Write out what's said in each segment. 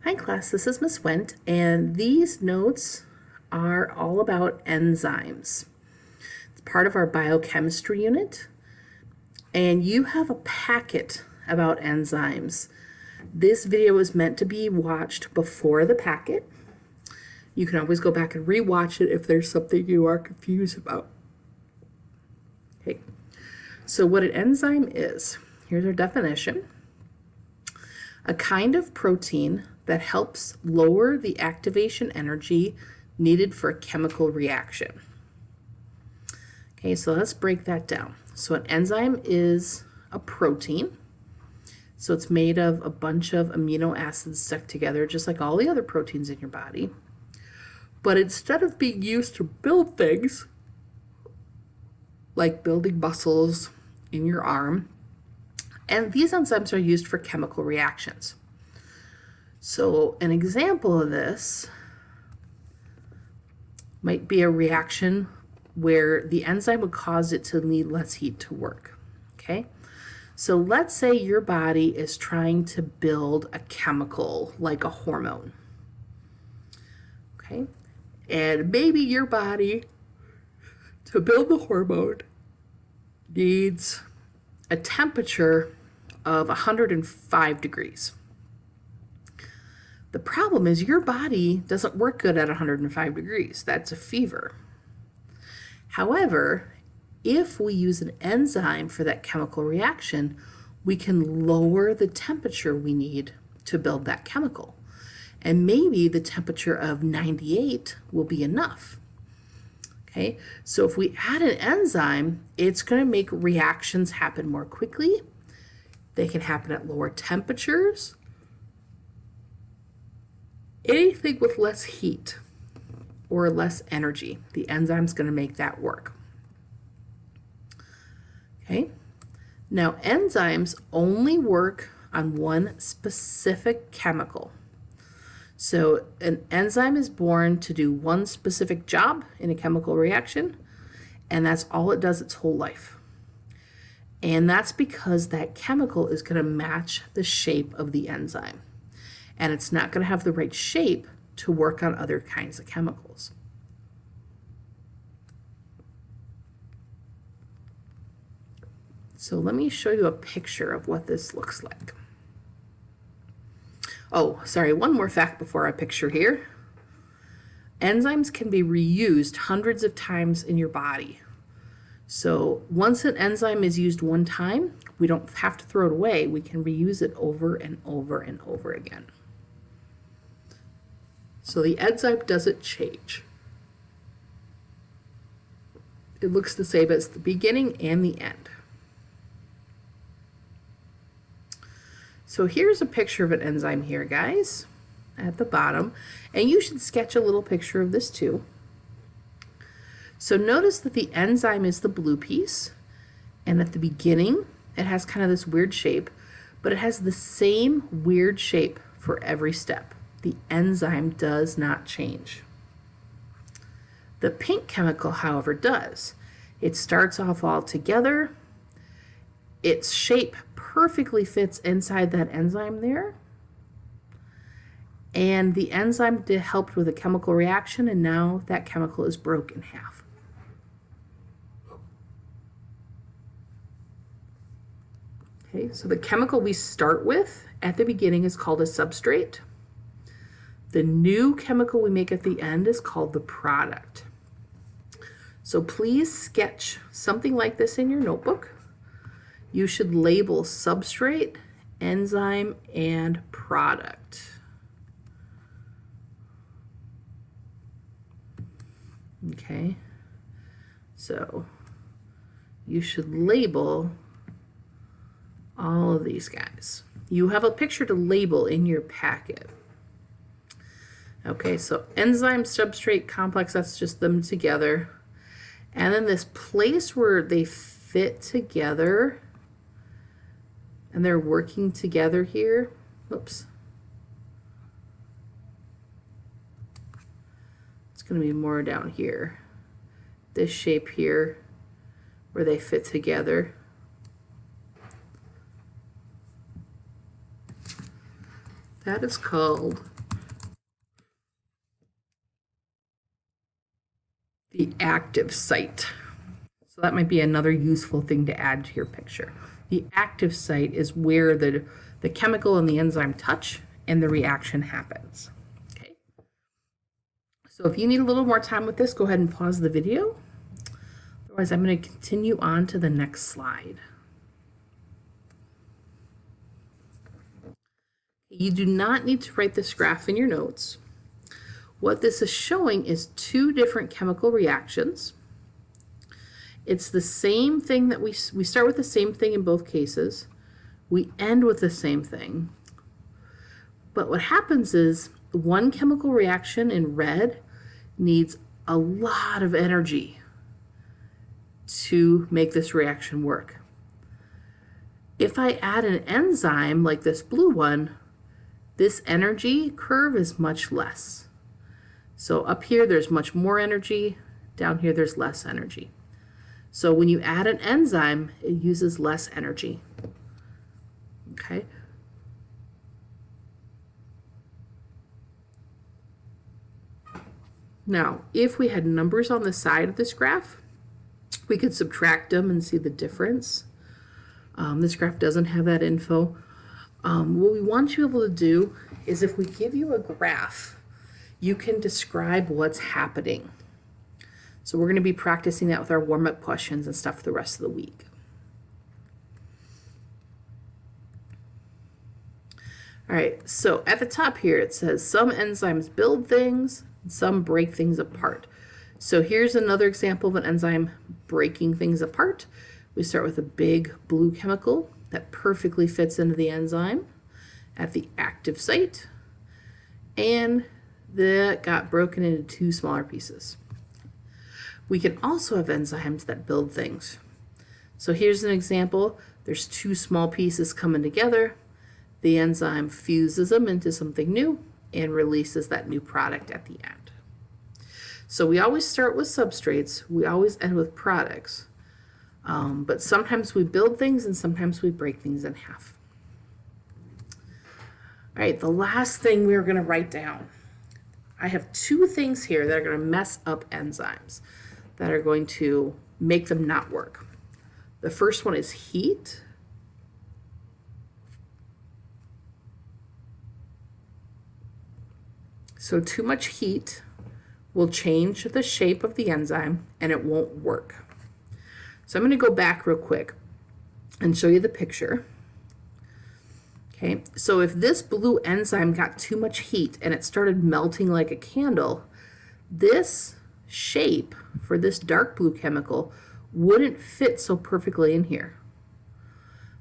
Hi class, this is Miss Wendt, and these notes are all about enzymes. It's part of our biochemistry unit, and you have a packet about enzymes. This video is meant to be watched before the packet. You can always go back and re-watch it if there's something you are confused about. Okay, so what an enzyme is, here's our definition. A kind of protein that helps lower the activation energy needed for a chemical reaction. Okay, so let's break that down. So an enzyme is a protein. So it's made of a bunch of amino acids stuck together, just like all the other proteins in your body. But instead of being used to build things, like building muscles in your arm, and these enzymes are used for chemical reactions. So an example of this might be a reaction where the enzyme would cause it to need less heat to work. Okay, so let's say your body is trying to build a chemical like a hormone. Okay, and maybe your body, to build the hormone, needs a temperature of 105 degrees. The problem is your body doesn't work good at 105 degrees. That's a fever. However, if we use an enzyme for that chemical reaction, we can lower the temperature we need to build that chemical. And maybe the temperature of 98 will be enough. Okay, so if we add an enzyme, it's going to make reactions happen more quickly. They can happen at lower temperatures. Anything with less heat or less energy, the enzyme's going to make that work. Okay, now enzymes only work on one specific chemical. So an enzyme is born to do one specific job in a chemical reaction, and that's all it does its whole life. And that's because that chemical is going to match the shape of the enzyme. And it's not going to have the right shape to work on other kinds of chemicals. So let me show you a picture of what this looks like. Oh, sorry, one more fact before I picture here. Enzymes can be reused hundreds of times in your body. So once an enzyme is used one time, we don't have to throw it away. We can reuse it over and over and over again. So the enzyme doesn't change. It looks the same as the beginning and the end. So here's a picture of an enzyme here, guys, at the bottom. And you should sketch a little picture of this too. So notice that the enzyme is the blue piece, and at the beginning it has kind of this weird shape, but it has the same weird shape for every step. The enzyme does not change. The pink chemical, however, does. It starts off all together. Its shape perfectly fits inside that enzyme there. And the enzyme helped with a chemical reaction, and now that chemical is broken in half. Okay, so the chemical we start with at the beginning is called a substrate. The new chemical we make at the end is called the product. So please sketch something like this in your notebook. You should label substrate, enzyme, and product. Okay, so you should label all of these guys. You have a picture to label in your packet. Okay, so enzyme, substrate, complex, that's just them together. And then this place where they fit together and they're working together here. Oops. It's going to be more down here. This shape here where they fit together. That is called the active site. So that might be another useful thing to add to your picture. The active site is where the chemical and the enzyme touch and the reaction happens. Okay. So if you need a little more time with this, go ahead and pause the video. Otherwise, I'm going to continue on to the next slide. You do not need to write this graph in your notes. What this is showing is two different chemical reactions. It's the same thing that we start with the same thing in both cases. We end with the same thing. But what happens is one chemical reaction in red needs a lot of energy to make this reaction work. If I add an enzyme like this blue one, this energy curve is much less. So up here there's much more energy, down here there's less energy. So when you add an enzyme, it uses less energy. Okay. Now, if we had numbers on the side of this graph, we could subtract them and see the difference. This graph doesn't have that info. What we want you to be able to do is if we give you a graph, you can describe what's happening. So we're going to be practicing that with our warm-up questions and stuff for the rest of the week. All right, so at the top here it says some enzymes build things, some break things apart. So here's another example of an enzyme breaking things apart. We start with a big blue chemical that perfectly fits into the enzyme at the active site, and that got broken into two smaller pieces. We can also have enzymes that build things. So here's an example. There's two small pieces coming together. The enzyme fuses them into something new and releases that new product at the end. So we always start with substrates. We always end with products. But sometimes we build things and sometimes we break things in half. All right, the last thing we're going to write down. I have two things here that are going to mess up enzymes, that are going to make them not work. The first one is heat. So too much heat will change the shape of the enzyme and it won't work. So I'm going to go back real quick and show you the picture. Okay, so if this blue enzyme got too much heat and it started melting like a candle, this shape for this dark blue chemical wouldn't fit so perfectly in here.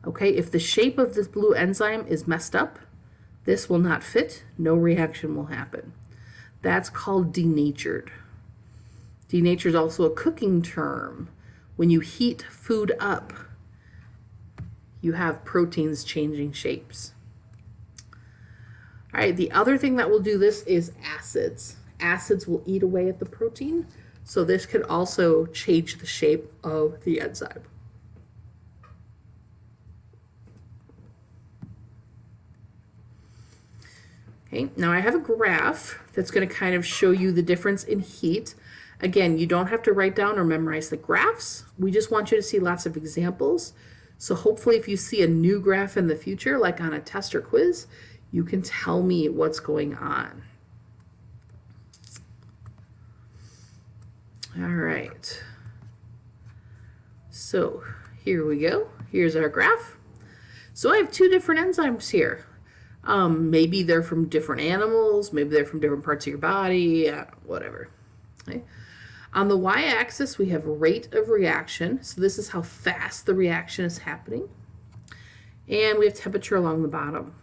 Okay, if the shape of this blue enzyme is messed up, this will not fit, no reaction will happen. That's called denatured. Denatured is also a cooking term. When you heat food up, you have proteins changing shapes. All right, the other thing that will do this is acids. Acids will eat away at the protein, so this could also change the shape of the enzyme. Okay, now I have a graph that's going to kind of show you the difference in heat. Again, you don't have to write down or memorize the graphs. We just want you to see lots of examples. So hopefully if you see a new graph in the future, like on a test or quiz, you can tell me what's going on. All right. So here we go. Here's our graph. So I have two different enzymes here. Maybe they're from different animals, maybe they're from different parts of your body, whatever. Okay. On the y-axis, we have rate of reaction. So this is how fast the reaction is happening. And we have temperature along the bottom.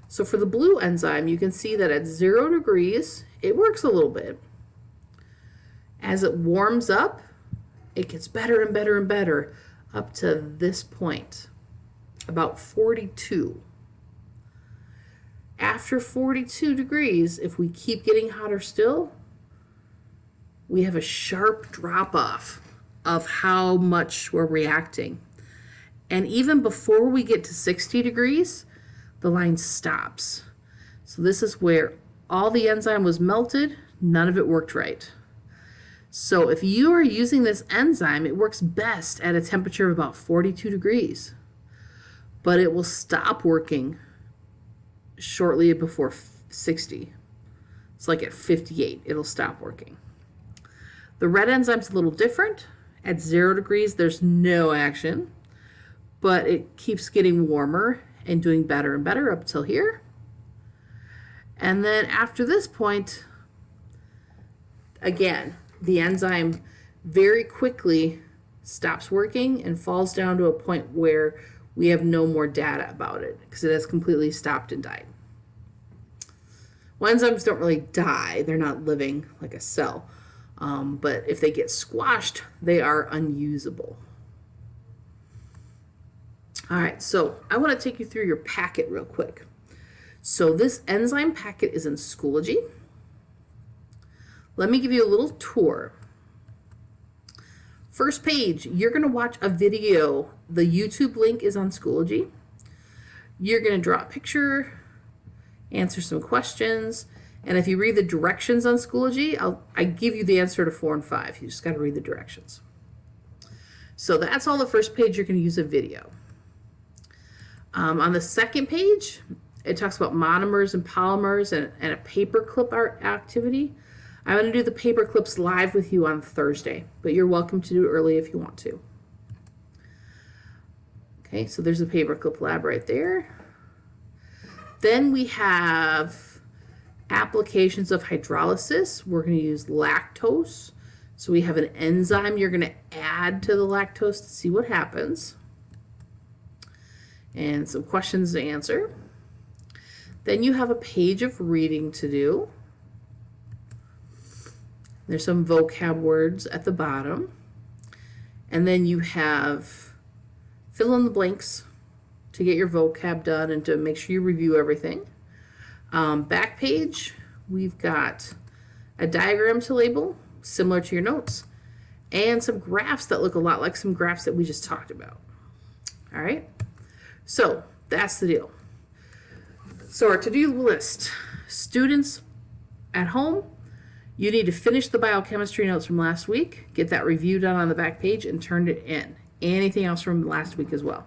So for the blue enzyme, you can see that at 0 degrees, it works a little bit. As it warms up, it gets better and better and better up to this point, about 42. After 42 degrees, if we keep getting hotter still, we have a sharp drop-off of how much we're reacting. And even before we get to 60 degrees, the line stops. So this is where all the enzyme was melted, none of it worked right. So if you are using this enzyme, it works best at a temperature of about 42 degrees, but it will stop working shortly before 60. It's like at 58, it'll stop working. The red enzyme's a little different. At 0 degrees, there's no action, but it keeps getting warmer and doing better and better up till here. And then after this point, again, the enzyme very quickly stops working and falls down to a point where we have no more data about it because it has completely stopped and died. Well, enzymes don't really die. They're not living like a cell. But if they get squashed, they are unusable. All right, so I want to take you through your packet real quick. So this enzyme packet is in Schoology. Let me give you a little tour. First page, you're going to watch a video. The YouTube link is on Schoology. You're going to draw a picture, answer some questions, and if you read the directions on Schoology, I give you the answer to 4 and 5. You just got to read the directions. So that's all the first page. You're going to use a video. On the second page, it talks about monomers and polymers and a paperclip activity. I'm going to do the paper clips live with you on Thursday, but you're welcome to do it early if you want to. Okay, so there's a paperclip lab right there. Then we have applications of hydrolysis. We're going to use lactose. So we have an enzyme you're going to add to the lactose to see what happens. And some questions to answer. Then you have a page of reading to do. There's some vocab words at the bottom. And then you have fill in the blanks to get your vocab done and to make sure you review everything. Back page, we've got a diagram to label, similar to your notes, and some graphs that look a lot like some graphs that we just talked about. All right, so that's the deal. So our to-do list, students at home, you need to finish the biochemistry notes from last week, get that review done on the back page, and turn it in. Anything else from last week as well.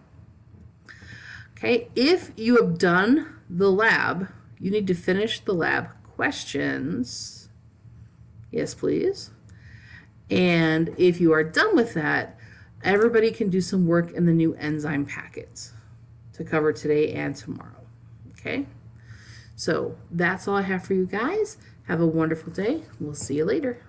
Okay, if you have done the lab, you need to finish the lab questions. Yes, please. And if you are done with that, everybody can do some work in the new enzyme packets to cover today and tomorrow. Okay, so that's all I have for you guys. Have a wonderful day. We'll see you later.